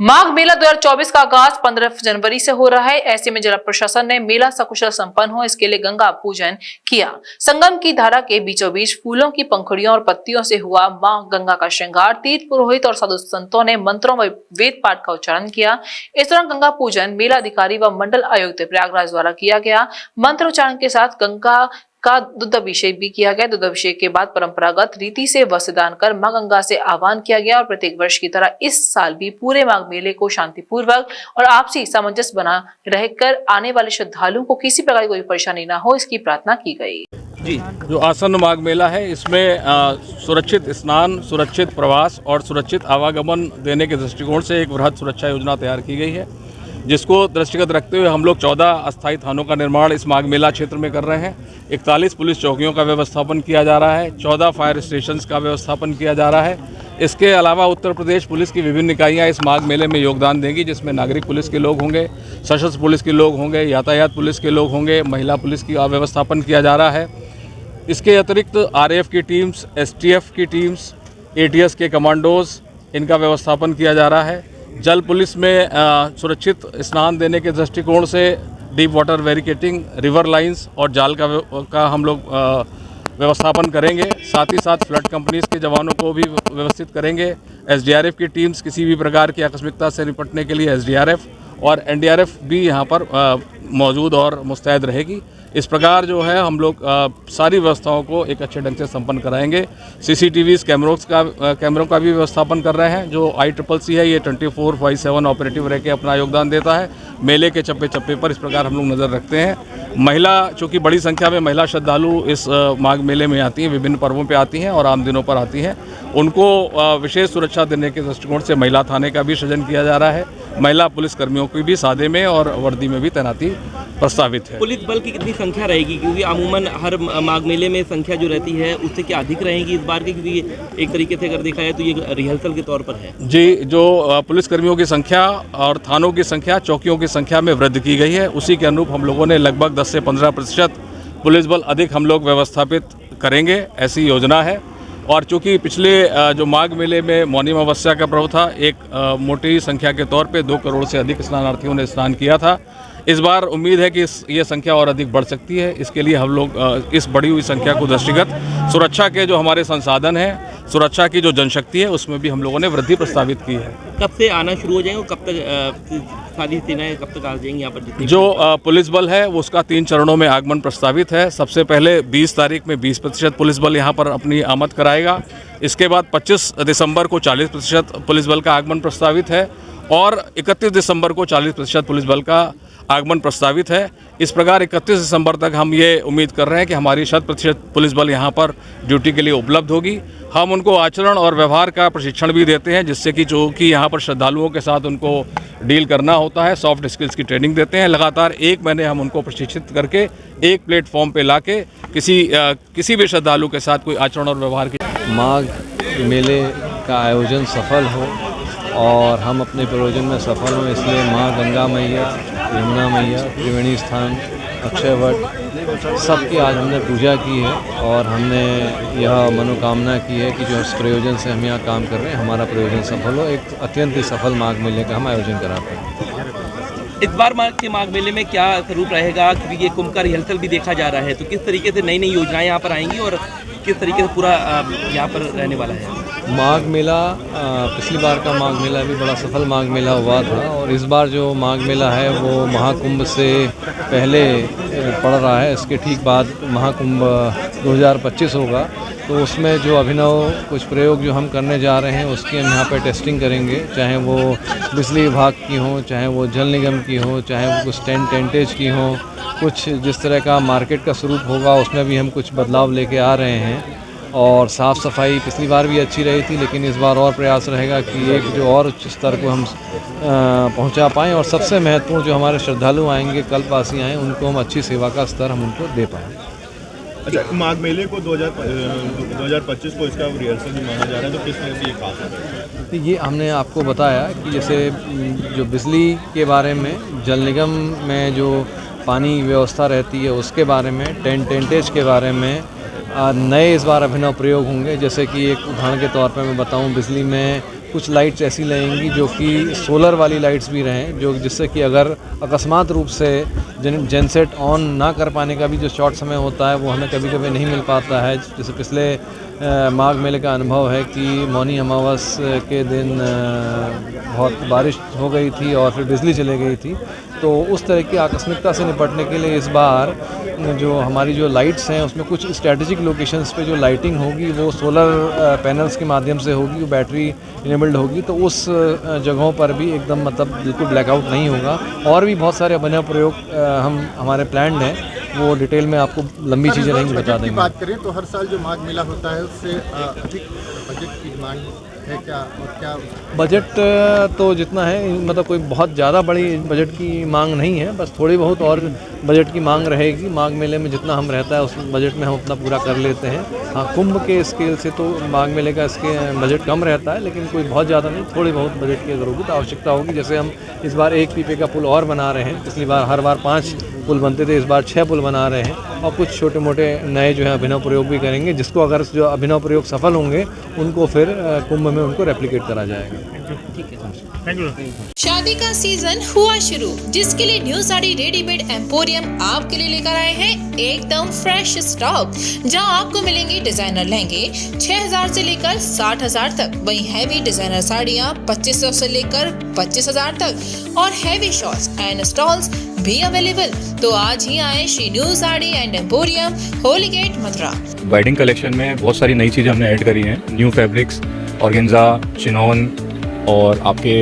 माघ मेला 2024 का आगाज 15 जनवरी से हो रहा है। ऐसे में जिला प्रशासन ने मेला सकुशल संपन्न हो इसके लिए गंगा पूजन किया। संगम की धारा के बीचों बीच फूलों की पंखुड़ियों और पत्तियों से हुआ मां गंगा का श्रृंगार। तीर्थ पुरोहित और साधु संतों ने मंत्रों व वेद पाठ का उच्चारण किया। इस दौरान गंगा पूजन मेला अधिकारी व मंडल आयुक्त प्रयागराज द्वारा किया गया। मंत्र उच्चारण के साथ गंगा का दुग्धाभिषेक भी किया गया। दुग्धाभिषेक के बाद परंपरागत रीति से वस्त्रदान कर मां गंगा से आह्वान किया गया और प्रत्येक वर्ष की तरह इस साल भी पूरे माघ मेले को शांतिपूर्वक और आपसी सामंजस्य बना रहकर आने वाले श्रद्धालुओं को किसी प्रकार की कोई परेशानी न हो इसकी प्रार्थना की गई। जी, जो आसन्न माघ मेला है इसमें सुरक्षित स्नान, सुरक्षित प्रवास और सुरक्षित आवागमन देने के दृष्टिकोण से एक वृहद सुरक्षा योजना तैयार की गई है, जिसको दृष्टिगत रखते हुए हम लोग 14 अस्थायी थानों का निर्माण इस माघ मेला क्षेत्र में कर रहे हैं। 41 पुलिस चौकियों का व्यवस्थापन किया जा रहा है। 14 फायर स्टेशंस का व्यवस्थापन किया जा रहा है। इसके अलावा उत्तर प्रदेश पुलिस की विभिन्न इकाइयाँ इस माघ मेले में योगदान देंगी, जिसमें नागरिक पुलिस के लोग होंगे, सशस्त्र पुलिस के लोग होंगे, यातायात पुलिस के लोग होंगे, महिला पुलिस की व्यवस्थापन किया जा रहा है। इसके अतिरिक्त RAF की टीम्स, STF की टीम्स, ATS के कमांडोज, इनका व्यवस्थापन किया जा रहा है। जल पुलिस में सुरक्षित स्नान देने के दृष्टिकोण से deep water barricading, river lines और जाल का हम लोग व्यवस्थापन करेंगे। साथ ही साथ फ्लड कंपनीज के जवानों को भी व्यवस्थित करेंगे। SDRF की टीम्स किसी भी प्रकार की आकस्मिकता से निपटने के लिए SDRF और NDRF भी यहाँ पर मौजूद और मुस्तैद रहेगी। इस प्रकार जो है हम लोग सारी व्यवस्थाओं को एक अच्छे ढंग से संपन्न कराएंगे। CCTVs कैमरों का भी व्यवस्थापन कर रहे हैं। जो ICCC है ये 24/7 ऑपरेटिव रह के अपना योगदान देता है। मेले के चप्पे चप्पे पर इस प्रकार हम लोग नज़र रखते हैं। महिला, चूँकि बड़ी संख्या में महिला श्रद्धालु इस माघ मेले में आती हैं, विभिन्न पर्वों पर आती हैं और आम दिनों पर आती हैं, उनको विशेष सुरक्षा देने के दृष्टिकोण से महिला थाने का भी सृजन किया जा रहा है। महिला पुलिसकर्मियों की भी सादे में और वर्दी में भी तैनाती प्रस्तावित है। पुलिस बल की कितनी संख्या रहेगी, क्योंकि अमूमन हर माघ मेले में संख्या जो रहती है उससे क्या अधिक रहेगी इस बार की, क्योंकि एक तरीके से अगर देखा जाए तो ये रिहर्सल के तौर पर है। जी, जो पुलिसकर्मियों की संख्या और थानों की संख्या, चौकियों की संख्या में वृद्धि की गई है, उसी के अनुरूप हम लोगों ने लगभग 10 से 15% पुलिस बल अधिक हम लोग व्यवस्थापित करेंगे, ऐसी योजना है। और चूँकि पिछले जो माघ मेले में मौनी अमावस्या का पर्व था, एक मोटी संख्या के तौर पे 2 करोड़ से अधिक स्नानार्थियों ने स्नान किया था। इस बार उम्मीद है कि ये संख्या और अधिक बढ़ सकती है। इसके लिए हम लोग इस बढ़ी हुई संख्या को दृष्टिगत सुरक्षा के जो हमारे संसाधन हैं, सुरक्षा की जो जनशक्ति है, उसमें भी हम लोगों ने वृद्धि प्रस्तावित की है। कब से आना शुरू हो जाएंगे और कब तक सारी सेनाएं कब तक आ जाएंगी यहाँ पर? जो पुलिस बल है वो उसका 3 चरणों में आगमन प्रस्तावित है। सबसे पहले 20 तारीख में 20% पुलिस बल यहाँ पर अपनी आमद कराएगा। इसके बाद 25 दिसंबर को 40% पुलिस बल का आगमन प्रस्तावित है और 31 दिसंबर को 40% पुलिस बल का आगमन प्रस्तावित है। इस प्रकार 31 दिसंबर तक हम ये उम्मीद कर रहे हैं कि हमारी 100% पुलिस बल यहाँ पर ड्यूटी के लिए उपलब्ध होगी। हम उनको आचरण और व्यवहार का प्रशिक्षण भी देते हैं, जिससे कि जो कि यहाँ पर श्रद्धालुओं के साथ उनको डील करना होता है, सॉफ्ट स्किल्स की ट्रेनिंग देते हैं। लगातार 1 महीने हम उनको प्रशिक्षित करके एक प्लेटफॉर्म पे लाके किसी भी श्रद्धालु के साथ कोई आचरण और व्यवहार की माघ मेले का आयोजन सफल हो और हम अपने प्रयोजन में सफल हों, इसलिए माँ गंगा मैया, यमुना मैया, त्रिवेणी स्थान, अक्षयवट सबकी आज हमने पूजा की है और हमने यह मनोकामना की है कि जो इस प्रयोजन से हम यहाँ काम कर रहे हैं, हमारा प्रयोजन सफल हो। एक अत्यंत ही सफल माघ मेले का हम आयोजन कराते हैं। इस बार माघ मेले में क्या स्वरूप रहेगा, क्योंकि ये कुंभ का रिहर्सल भी देखा जा रहा है, तो किस तरीके से नई नई योजनाएं यहाँ पर आएंगी और किस तरीके से पूरा यहाँ पर रहने वाला है? माघ मेला, पिछली बार का माघ मेला भी बड़ा सफल माघ मेला हुआ था और इस बार जो माघ मेला है वो महाकुंभ से पहले पड़ रहा है। इसके ठीक बाद महाकुंभ 2025 होगा, तो उसमें जो अभिनव कुछ प्रयोग जो हम करने जा रहे हैं उसकी हम यहाँ पे टेस्टिंग करेंगे, चाहे वो बिजली विभाग की हो, चाहे वो जल निगम की हो, चाहे वो कुछ टेंटेज की हो, कुछ जिस तरह का मार्केट का स्वरूप होगा उसमें भी हम कुछ बदलाव लेके आ रहे हैं। और साफ़ सफाई पिछली बार भी अच्छी रही थी, लेकिन इस बार और प्रयास रहेगा कि एक जो और उच्च स्तर को हम पहुंचा पाएँ और सबसे महत्वपूर्ण जो हमारे श्रद्धालु आएंगे, कल्पवासी आएँ, उनको हम अच्छी सेवा का स्तर हम उनको दे पाएँ। अच्छा, माघ मेले को 2025 को इसका रिहर्सल भी माना जा रहा है, तो किस तरह से ये खास है? तो ये हमने आपको बताया कि जैसे जो बिजली के बारे में, जल निगम में जो पानी व्यवस्था रहती है उसके बारे में, टेंटेज के बारे में नए इस बार अभिनव प्रयोग होंगे। जैसे कि एक उदाहरण के तौर पर मैं बताऊं, बिजली में कुछ लाइट्स ऐसी लगेंगी जो कि सोलर वाली लाइट्स भी रहें, जो जिससे कि अगर अकस्मात रूप से जेनसेट ऑन ना कर पाने का भी जो शॉर्ट समय होता है वो हमें कभी कभी नहीं मिल पाता है। जैसे पिछले माघ मेले का अनुभव है कि मौनी अमावस के दिन बहुत बारिश हो गई थी और फिर बिजली चली गई थी, तो उस तरह की आकस्मिकता से निपटने के लिए इस बार जो हमारी जो लाइट्स हैं उसमें कुछ स्ट्रेटेजिक लोकेशंस पे जो लाइटिंग होगी वो सोलर पैनल्स के माध्यम से होगी, वो बैटरी इनेबल्ड होगी, तो उस जगहों पर भी एकदम मतलब बिल्कुल ब्लैकआउट नहीं होगा। और भी बहुत सारे अभिनव प्रयोग हमारे प्लान हैं, वो डिटेल में आपको लंबी चीज़ें नहीं बता देंगे। बात करें तो हर साल जो माघ मेला होता है उससे अधिक बजट की डिमांड है क्या, और क्या बजट तो जितना है मतलब कोई बहुत ज़्यादा बड़ी बजट की मांग नहीं है, बस थोड़ी बहुत और बजट की मांग रहेगी। माघ मेले में जितना हम रहता है उस बजट में हम अपना पूरा कर लेते हैं। हाँ, कुंभ के स्केल से तो माघ मेले का इसके बजट कम रहता है, लेकिन कोई बहुत ज़्यादा नहीं, थोड़ी बहुत बजट की अगर होगी तो आवश्यकता होगी। जैसे हम इस बार 1 पीपे का पुल और बना रहे हैं, पिछली बार हर बार 5 पुल बनते थे, इस बार 6 पुल बना रहे हैं, और कुछ छोटे मोटे नए जो है अभिनव प्रयोग भी करेंगे, जिसको अगर जो अभिनव प्रयोग सफल होंगे उनको फिर कुंभ में उनको रेप्लिकेट करा जाएगा। शादी का सीजन हुआ शुरू, जिसके लिए न्यू साड़ी रेडीमेड एम्पोरियम आपके लिए लेकर आए हैं एकदम फ्रेश स्टॉक, जहां आपको मिलेंगे डिजाइनर लहंगे 6000 से लेकर 60000 तक, वहीं हैवी डिजाइनर साड़ियां 2500 से लेकर 25000 तक, और हैवी शॉर्ट्स एंड स्टॉल्स भी अवेलेबल। तो आज ही आए Shri new sari and emporium, Holi Gate, Mathura. Wedding collection में बहुत सारी नई चीज़ें हमने ऐड करी हैं, न्यू फैब्रिक्स, ऑर्गेन्जा, चिनॉन, और आपके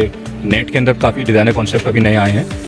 नेट के अंदर काफ़ी डिज़ाइनर कॉन्सेप्ट अभी नए आए हैं।